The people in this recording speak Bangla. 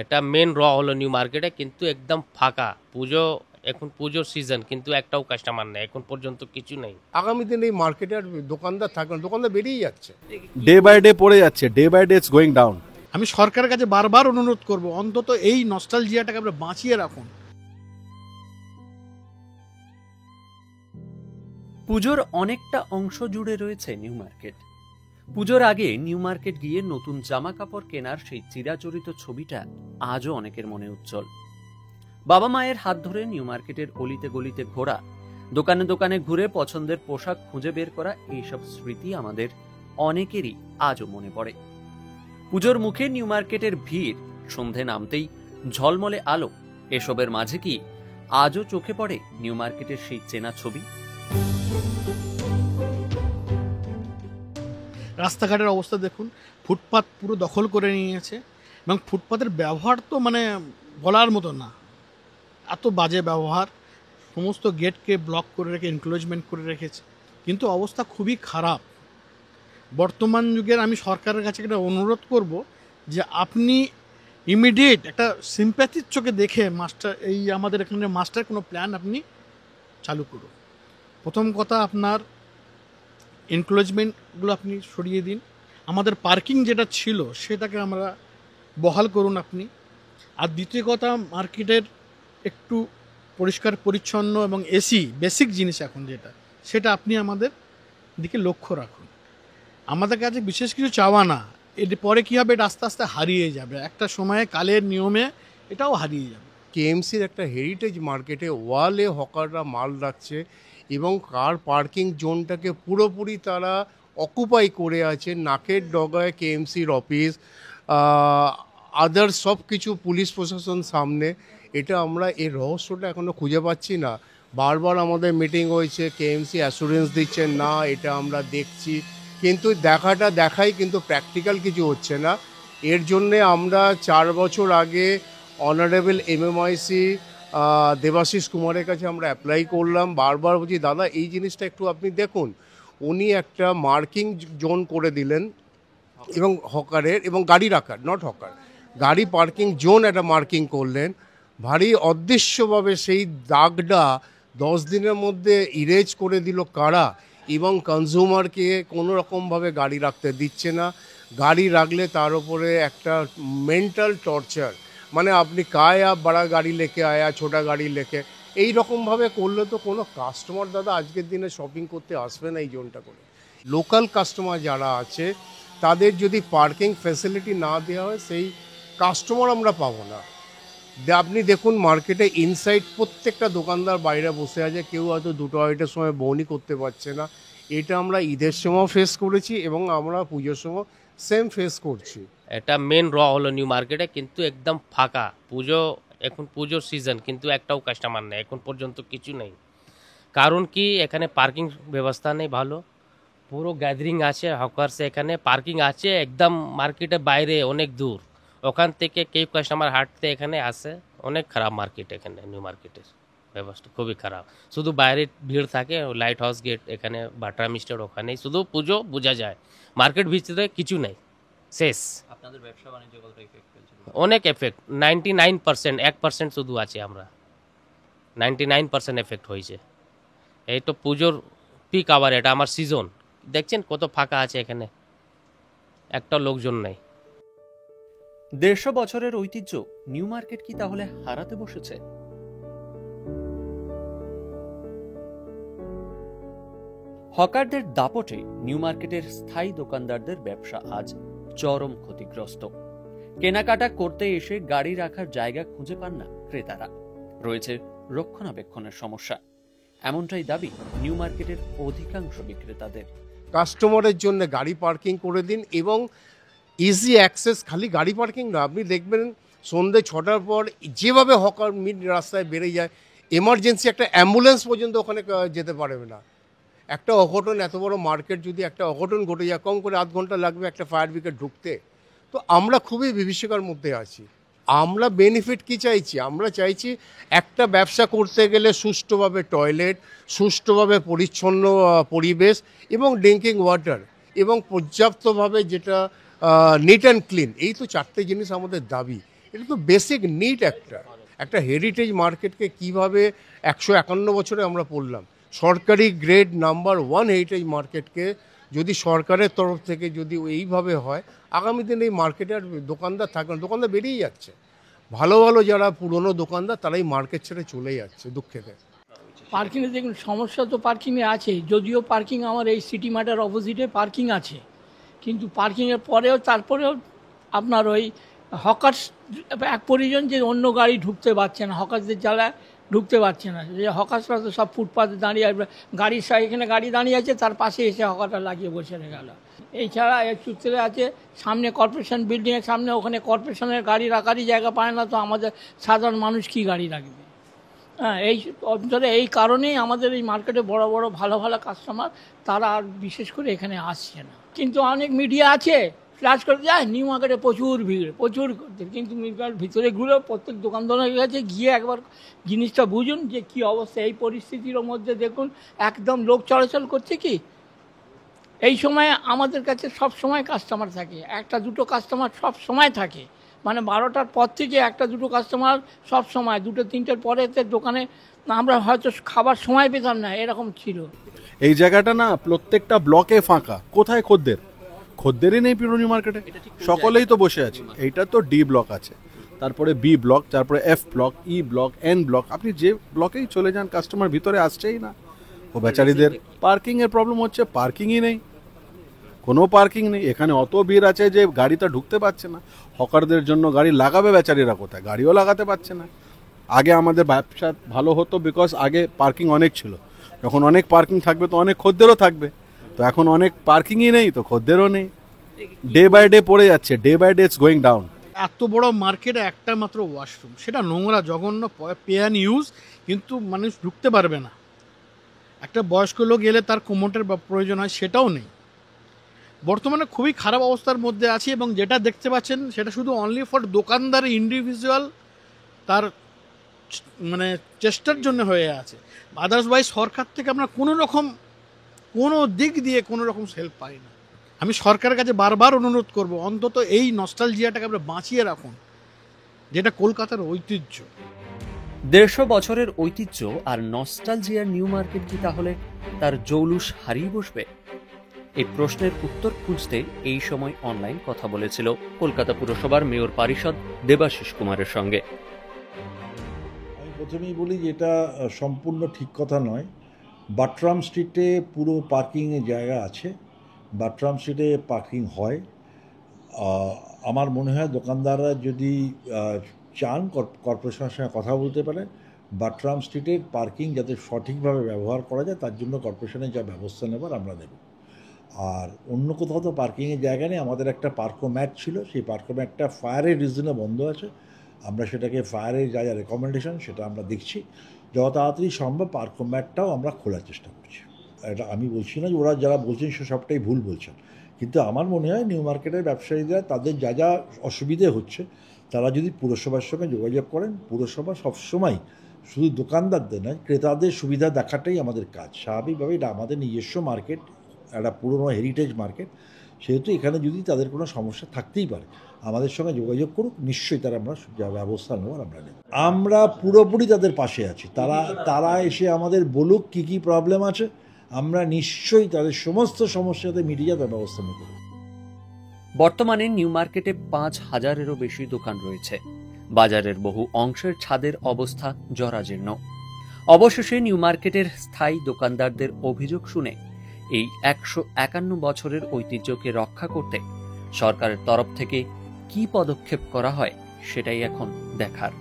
এটা মেন র হলো নিউ মার্কেটে, কিন্তু একদম ফাঁকা। পুজো, এখন পুজোর সিজন, কিন্তু একটাও কাস্টমার নেই এখন পর্যন্ত, কিছু নেই। আগামী দিনে এই মার্কেটে আর দোকানদার থাকবে না, দোকানদার বেরিয়ে যাচ্ছে, ডে বাই ডে পড়ে যাচ্ছে, day by day it's going down. আমি সরকারের কাছে বারবার অনুরোধ করব, অন্তত এই নস্টালজিয়াটাকে আমরা বাঁচিয়ে রাখুন। পুজোর অনেকটা অংশ জুড়ে রয়েছে নিউ মার্কেট। পুজোর আগে নিউ মার্কেট গিয়ে নতুন জামা কাপড় কেনার সেই চিরাচরিত ছবিটা আজও অনেকের মনে উজ্জ্বল। বাবা মায়ের হাত ধরে নিউ মার্কেটের অলিতে গলিতে ঘোরা, দোকানে দোকানে ঘুরে পছন্দের পোশাক খুঁজে বের করা, এইসব স্মৃতি আমাদের অনেকেরই আজও মনে পড়ে। পুজোর মুখে নিউ মার্কেটের ভিড়, সন্ধে নামতেই ঝলমলে আলো, এসবের মাঝে কি আজও চোখে পড়ে নিউ মার্কেটের সেই চেনা ছবি? রাস্তাঘাটের অবস্থা দেখুন, ফুটপাত পুরো দখল করে নিয়েছে, এবং ফুটপাতের ব্যবহার তো মানে বলার মতো না, এত বাজে ব্যবহার। সমস্ত গেটকে ব্লক করে রেখে এনক্লোজমেন্ট করে রেখেছে, কিন্তু অবস্থা খুবই খারাপ। বর্তমান যুগের আমি সরকারের কাছে একটা অনুরোধ করব যে আপনি ইমিডিয়েট একটা সিম্প্যাথির চোখে দেখে মাস্টার, এই আমাদের এখানে মাস্টার কোনো প্ল্যান আপনি চালু করুন। প্রথম কথা, আপনার এনক্লোজমেন্টগুলো আপনি সরিয়ে দিন। আমাদের পার্কিং যেটা ছিল সেটাকে আমরা বহাল করুন আপনি। আর দ্বিতীয় কথা, মার্কেটের একটু পরিষ্কার পরিচ্ছন্ন এবং এসি বেসিক জিনিস এখন যেটা, সেটা আপনি আমাদের দিকে লক্ষ্য রাখুন। আমাদের কাছে বিশেষ কিছু চাওয়া না, এর পরে কী হবে, এটা আস্তে আস্তে হারিয়ে যাবে, একটা সময়ে কালের নিয়মে এটাও হারিয়ে যাবে। কেএমসির একটা হেরিটেজ মার্কেটে ওয়ালে হকাররা মাল রাখছে এবং কার পার্কিং জোনটাকে পুরোপুরি তারা অকুপাই করে আছে। নাকের ডগায় কেএমসির অফিস, আদার সব কিছু পুলিশ প্রশাসন সামনে। এটা আমরা এর রহস্যটা এখনও খুঁজে পাচ্ছি না। বারবার আমাদের মিটিং হয়েছে, কেএমসি অ্যাসুরেন্স দিচ্ছে না এটা আমরা দেখছি, কিন্তু দেখাই কিন্তু প্র্যাকটিক্যাল কিছু হচ্ছে না। এর জন্যে আমরা 4 বছর আগে অনারেবল এমএমআইসি দেবাশিস কুমারের কাছে আমরা অ্যাপ্লাই করলাম। বারবার বলছি, দাদা এই জিনিসটা একটু আপনি দেখুন। উনি একটা মার্কিং জোন করে দিলেন এবং হকারের এবং গাড়ি রাখার, নট হকার, গাড়ি পার্কিং জোন একটা মার্কিং করলেন। ভারী অদৃশ্যভাবে সেই দাগটা 10 দিনের মধ্যে ইরেজ করে দিল কারা, এবং কনজিউমারকে কোনো রকমভাবে গাড়ি রাখতে দিচ্ছে না। গাড়ি রাখলে তার উপরে একটা মেন্টাল টর্চার, মানে আপনি কায় আপ বড়া গাড়ি লেকে আয়া, ছোটা গাড়ি লেকে, এই রকমভাবে করলে তো কোনো কাস্টমার দাদা আজকের দিনে শপিং করতে আসবে না এই জোনটা করে। লোকাল কাস্টমার যারা আছে তাদের যদি পার্কিং ফ্যাসিলিটি না দেওয়া হয়, সেই কাস্টমার আমরা পাবো না। আপনি দেখুন মার্কেটে ইনসাইড প্রত্যেকটা দোকানদার বাইরে বসে আছে, কেউ হয়তো 2-2:30টার সময় বউনি করতে পারছে না। এটা আমরা ঈদের সময় ফেস করেছি এবং আমরা পুজোর সময় সেম ফেস করছি। এটা মেন র হলো নিউ মার্কেটে, কিন্তু একদম ফাঁকা। পুজো, এখন পুজোর সিজন, কিন্তু একটাও কাস্টমার নেই এখন পর্যন্ত, কিছু নেই। কারণ কি, এখানে পার্কিং ব্যবস্থা নেই ভালো, পুরো গ্যাদারিং আছে হকার্স, এখানে পার্কিং আছে একদম মার্কেটের বাইরে অনেক দূর, ওখান থেকে কেউ কাস্টমার হাঁটতে এখানে আসে। অনেক খারাপ মার্কেট এখানে, নিউ মার্কেটের ব্যবস্থা খুবই খারাপ। শুধু বাইরে ভিড় থাকে, লাইট হাউস গেট এখানে, বাটার মিস্টার ওখানেই শুধু পুজো বোঝা যায়, মার্কেট ভিতরে কিছু নেই, শেষ। আপনাদের ব্যবসা বাণিজ্য কতটা এফেক্ট ফেলছে? অনেক এফেক্ট, 99%, 1% শুধু আছে, আমরা 99% এফেক্ট হয়েছে। এই তো পুজোর পিক আবার, এটা আমার সিজন, দেখছেন কত ফাঁকা আছে এখানে, একটা লোকজন নেই। 150 বছরের ঐতিহ্য নিউ মার্কেট কি তাহলে হারাতে বসেছে? হকারদের দাপটে নিউ মার্কেটের স্থায়ী দোকানদারদের ব্যবসা আজ চরম ক্ষতিগ্রস্ত। কেনাকাটা করতে এসে গাড়ি রাখার জায়গা খুঁজে পান না ক্রেতারা, রয়েছে রক্ষণাবেক্ষণের সমস্যা। এমনটাই দাবি নিউ মার্কেটের অধিকাংশ বিক্রেতাদের। কাস্টমারের জন্য গাড়ি পার্কিং করে দিন এবং ইজি অ্যাক্সেস, খালি গাড়ি পার্কিং না, আপনি দেখবেন সন্ধ্যে 6টার পর যেভাবে হকার মিড রাস্তায় বেড়ে যায়, এমার্জেন্সি একটা অ্যাম্বুলেন্স পর্যন্ত ওখানে যেতে পারবে না। একটা অঘটন, এত বড় মার্কেট যদি একটা অঘটন ঘটে যায়, কম করে আধ ঘন্টা লাগবে একটা ফায়ার ব্রিগেড ঢুকতে। তো আমরা খুবই বিভীষিকার মধ্যে আছি। আমরা বেনিফিট কি চাইছি? আমরা চাইছি একটা ব্যবসা করতে গেলে সুষ্ঠুভাবে টয়লেট, সুষ্ঠুভাবে পরিচ্ছন্ন পরিবেশ এবং ড্রিঙ্কিং ওয়াটার, এবং পর্যাপ্তভাবে যেটা নিট অ্যান্ড ক্লিন। এই তো 4টে জিনিস আমাদের দাবি। এটা তো বেসিক নিড একটা হেরিটেজ মার্কেটকে কিভাবে 151 বছরে আমরা পড়লাম, সরকারি গ্রেড নাম্বার 1 হেরিটেজ মার্কেটকে যদি সরকারের তরফ থেকে যদি এইভাবে হয়, আগামী দিনে এই মার্কেটে আর দোকানদার থাকবে না, দোকানদার বেরিয়ে যাচ্ছে। ভালো ভালো যারা পুরনো দোকানদার তারাই মার্কেট ছেড়ে চলে যাচ্ছে দুঃখেতে। পার্কিংয়ে দেখুন সমস্যা তো পার্কিংয়ে আছে, যদিও পার্কিং আমার এই সিটি মার্টের অপোজিটে পার্কিং আছে, কিন্তু পার্কিংয়ের পরেও তারপরেও আপনার ওই হকার্স এক পরিজন যে অন্য গাড়ি ঢুকতে পারছে না, হকার্সদের জ্বালায় ঢুকতে পারছে না, যে হকার্সরা তো সব ফুটপাতে দাঁড়িয়ে গাড়ির এখানে গাড়ি দাঁড়িয়ে আছে, তার পাশে এসে হকারটা লাগিয়ে বসে গেল। এছাড়া এর সূত্রে আছে সামনে কর্পোরেশন বিল্ডিংয়ের সামনে, ওখানে কর্পোরেশনের গাড়ি রাখারই জায়গা পায় না, তো আমাদের সাধারণ মানুষ কি গাড়ি রাখবে? হ্যাঁ, এই অঞ্চলে এই কারণেই আমাদের এই মার্কেটে বড় বড় ভালো ভালো কাস্টমার তারা আর বিশেষ করে এখানে আসছে না। কিন্তু অনেক মিডিয়া আছে ফ্ল্যাশ করে যায় নিউ মার্কেটে প্রচুর ভিড়, কিন্তু ভিতরে ঘুরে প্রত্যেক দোকানদারের কাছে গিয়ে একবার জিনিসটা বুঝুন যে কী অবস্থা। এই পরিস্থিতির মধ্যে দেখুন একদম লোক চলাচল করছে কি, এই সময় আমাদের কাছে সব সময় কাস্টমার থাকে, একটা দুটো কাস্টমার সব সময় থাকে, মানে 12টার পর থেকে একটা দুটো কাস্টমার সব সময়, 2-3টের পরে দোকানে আমরা হয়তো খাবার সময় পেতাম না, এরকম ছিল। এই জায়গাটা না প্রত্যেকটা ব্লকে ফাঁকা, কোথায় খদ্দেরই নেই পুরো নিউ মার্কেটে, সকলেই তো বসে আছে। এইটা তো ডি ব্লক আছে, তারপরে বি ব্লক, তারপরে F block, E block, N block, আপনি যে ব্লকেই চলে যান কাস্টমার ভিতরে আসছেই না। ও বেচারিদের পার্কিং এর প্রবলেম হচ্ছে, পার্কিংই নেই, কোনো পার্কিং নেই। এখানে অত ভিড় আছে যে গাড়িটা ঢুকতে পারছে না। হকারদের জন্য গাড়ি লাগাবে বেচারিরা কোথায়, গাড়িও লাগাতে পারছে না। আগে আমাদের ব্যবসা ভালো হতো, বিকজ আগে পার্কিং অনেক ছিল, যখন অনেক পার্কিং থাকবে তো অনেক খদ্দেরও থাকবে, তো এখন অনেক পার্কিংই নেই তো খদ্দেরও নেই। ডে বাই ডে পড়ে যাচ্ছে, day by day it's going down. এত বড় মার্কেটে একটা মাত্র ওয়াশরুম, সেটা নোংরা জঘন্য পে অ্যান্ড ইউজ, কিন্তু মানুষ ঢুকতে পারবে না। একটা বয়স্ক লোক এলে তার কোমোটের প্রয়োজন হয়, সেটাও নেই। বর্তমানে খুবই খারাপ অবস্থার মধ্যে আছি, এবং যেটা দেখতে পাচ্ছেন সেটা শুধু অনলি ফর দোকানদার ইন্ডিভিজুয়াল তার মানে চেষ্টার জন্য হয়ে আছে। আদার্সওয়াইজ সরকার থেকে আমরা কোনো দিক দিয়ে কোনো রকম হেল্প পাই না। আমি সরকারের কাছে বারবার অনুরোধ করব, অন্তত এই নস্টালজিয়াটাকে আমরা বাঁচিয়ে রাখুন, যেটা কলকাতার ঐতিহ্য। 150 বছরের ঐতিহ্য আর নস্টালজিয়ার নিউ মার্কেট কি তাহলে তার জৌলুস হারিয়ে বসবে? এই প্রশ্নের উত্তর খুঁজতে এই সময় অনলাইন কথা বলেছিল কলকাতা পুরসভার মেয়র পারিষদ দেবাশিস কুমারের সঙ্গে। আমি প্রথমেই বলি যে এটা সম্পূর্ণ ঠিক কথা নয়। বাটরাম স্ট্রিটে পুরো পার্কিংয়ের জায়গা আছে, বাটরাম স্ট্রিটে পার্কিং হয়। আমার মনে হয় দোকানদাররা যদি চান কর্পোরেশনের সঙ্গে কথা বলতে পারে, বাটরাম স্ট্রিটের পার্কিং যাতে সঠিকভাবে ব্যবহার করা যায় তার জন্য কর্পোরেশনের যা ব্যবস্থা নেবার আমরা নেব। আর অন্য কোথাও তো পার্কিংয়ের জায়গা নেই। আমাদের একটা পার্কোম্যাট ছিল, সেই পার্কোম্যাটটা ফায়ারের রিজনে বন্ধ আছে। আমরা সেটাকে ফায়ারের যা যা রেকমেন্ডেশন সেটা আমরা দেখছি, যত তাড়াতাড়ি সম্ভব পার্কোম্যাটটাও আমরা খোলার চেষ্টা করছি। এটা আমি বলছি না যে ওরা যারা বলছেন সে সবটাই ভুল বলছেন, কিন্তু আমার মনে হয় নিউ মার্কেটের ব্যবসায়ীরা তাদের যা যা অসুবিধে হচ্ছে তারা যদি পুরসভার সঙ্গে যোগাযোগ করেন, পুরসভা সবসময় শুধু দোকানদারদের নয় ক্রেতাদের সুবিধা দেখাটাই আমাদের কাজ। স্বাভাবিকভাবে এটা আমাদের নিজস্ব মার্কেট, একটা পুরনো হেরিটেজ মার্কেট, সেহেতু এখানে যদি তাদের কোনো সমস্যা থাকতেই পারে আমাদের সঙ্গে যোগাযোগ করুক, নিশ্চয়ই তারা আমরা যা ব্যবস্থা নেওয়ার আমরা নেব। আমরা পুরোপুরি তাদের পাশে আছি। তারা এসে আমাদের বলুক কী কী প্রবলেম আছে, আমরা নিশ্চয়ই তাদের সমস্ত সমস্যাতে মিটিয়ে যাওয়ার ব্যবস্থা নেব। বর্তমানে নিউ মার্কেটে 5000-এরও বেশি দোকান রয়েছে। বাজারের বহু অংশের ছাদের অবস্থা জরাজীর্ণ। অবশেষে নিউ মার্কেটের স্থায়ী দোকানদারদের অভিযোগ শুনে এই 151 বছরের ঐতিহ্যকে রক্ষা করতে সরকারের তরফ থেকে কি পদক্ষেপ করা হয় সেটাই এখন দেখার।